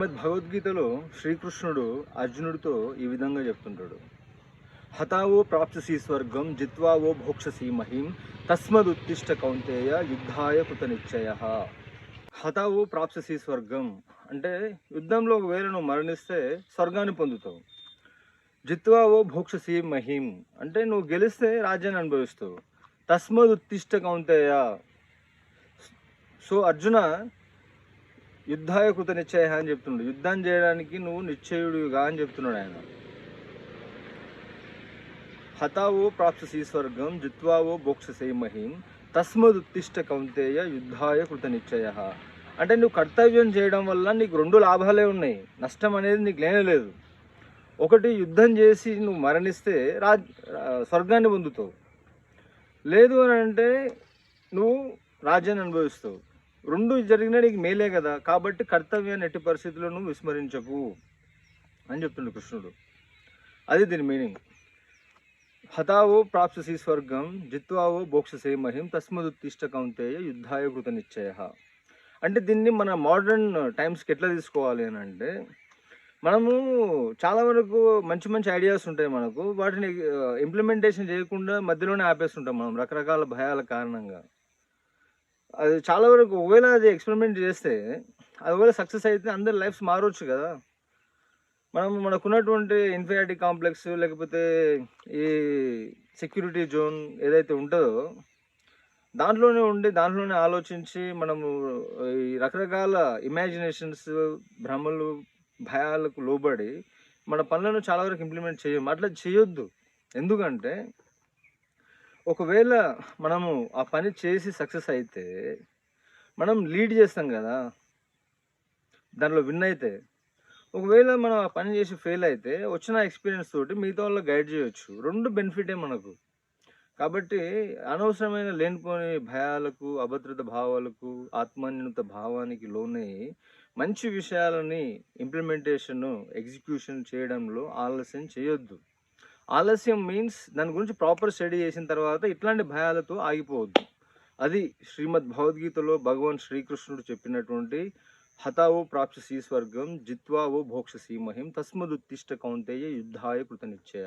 భగవద్గీతలో శ్రీకృష్ణుడు అర్జునుడితో ఈ విధంగా చెప్తుంటాడు. హతావో ప్రాప్స్యసి స్వర్గం జిత్వావో భోక్షసి మహిం తస్మదుత్తిష్ట కౌంతేయ యుద్ధాయ కృత నిశ్చయ. హతావో ప్రాప్స్యసి స్వర్గం అంటే యుద్ధంలో ఒకవేళ నువ్వు మరణిస్తే స్వర్గాన్ని పొందుతావు. జిత్వావో భోక్షసి మహిం అంటే నువ్వు గెలిస్తే రాజ్యాన్ని అనుభవిస్తావు. తస్మదుత్తిష్ట కౌంతేయ, సో అర్జున యుద్ధాయ కృత నిశ్చయ అని చెప్తున్నాడు. యుద్ధం చేయడానికి నువ్వు నిశ్చయుడిగా అని చెప్తున్నాడు ఆయన. హతావో ప్రాప్స్యసి స్వర్గం జిత్వావో భోక్షసి మహిం తస్మదుత్తిష్ట కౌంతేయ యుద్ధాయ కృత నిశ్చయ అంటే నువ్వు కర్తవ్యం చేయడం వల్ల నీకు రెండు లాభాలే ఉన్నాయి, నష్టం అనేది నీకు లేనేలేదు. ఒకటి, యుద్ధం చేసి నువ్వు మరణిస్తే స్వర్గాన్ని పొందుతావు. లేదు అని అంటే నువ్వు రాజ్యాన్ని అనుభవిస్తావు. రెండు జరిగినా నీకు మేలే కదా, కాబట్టి కర్తవ్యాన్ని ఎట్టి పరిస్థితుల్లో నువ్వు విస్మరించకు అని చెప్తుండు కృష్ణుడు. అది దీని మీనింగ్. హతావో ప్రాప్స్యసి స్వర్గం జిత్వావో భోక్షసి మహిం తస్మదుత్తిష్ట కౌంతేయ యుద్ధాయ కృత నిశ్చయ అంటే దీన్ని మన మోడర్న్ టైమ్స్కి ఎట్లా తీసుకోవాలి అని అంటే, మనము చాలా వరకు మంచి మంచి ఐడియాస్ ఉంటాయి మనకు, వాటిని ఇంప్లిమెంటేషన్ చేయకుండా మధ్యలోనే ఆపేస్తుంటాం మనం రకరకాల భయాల కారణంగా. అది చాలా వరకు ఒకవేళ అది ఎక్స్పెరిమెంట్ చేస్తే అది ఒకవేళ సక్సెస్ అయితే అందరి లైఫ్స్ మారవచ్చు కదా. మనకున్నటువంటి ఇన్ఫీరియారిటీ కాంప్లెక్స్ లేకపోతే ఈ సెక్యూరిటీ జోన్ ఏదైతే ఉంటుందో దాంట్లోనే ఉండి దాంట్లోనే ఆలోచించి మనము ఈ రకరకాల ఇమాజినేషన్స్, భ్రమలు, భయాలకు లోబడి మన పనులను చాలా వరకు ఇంప్లిమెంట్ చేయము. అట్లా చేయొద్దు. ఎందుకంటే ఒకవేళ మనము ఆ పని చేసి సక్సెస్ అయితే మనం లీడ్ చేస్తాం కదా, దాంట్లో విన్ అయితే. ఒకవేళ మనం ఆ పని చేసి ఫెయిల్ అయితే వచ్చిన ఎక్స్పీరియన్స్ తోటి మిగతా వాళ్ళకి గైడ్ చేయొచ్చు. రెండు బెనిఫిటే మనకు. కాబట్టి అనవసరమైన లేనిపోని భయాలకు, అభద్రత భావాలకు, ఆత్మాన్యూనత భావానికి లోనే మంచి విషయాలని ఇంప్లిమెంటేషన్, ఎగ్జిక్యూషన్ చేయడంలో ఆలస్యం చేయొద్దు. ఆలస్యం మీన్స్ దాని గురించి ప్రాపర్ స్టడీ చేసిన తర్వాత ఇట్లాంటి భయాలతో ఆగిపోవద్దు. అది శ్రీమద్ భగవద్గీతలో భగవాన్ శ్రీకృష్ణుడు చెప్పినటువంటి హతావో ప్రాప్స్యసి స్వర్గం జిత్వావో భోక్షసి మహిం తస్మదుత్తిష్ట కౌంతేయ యుద్ధాయ కృత నిశ్చయ.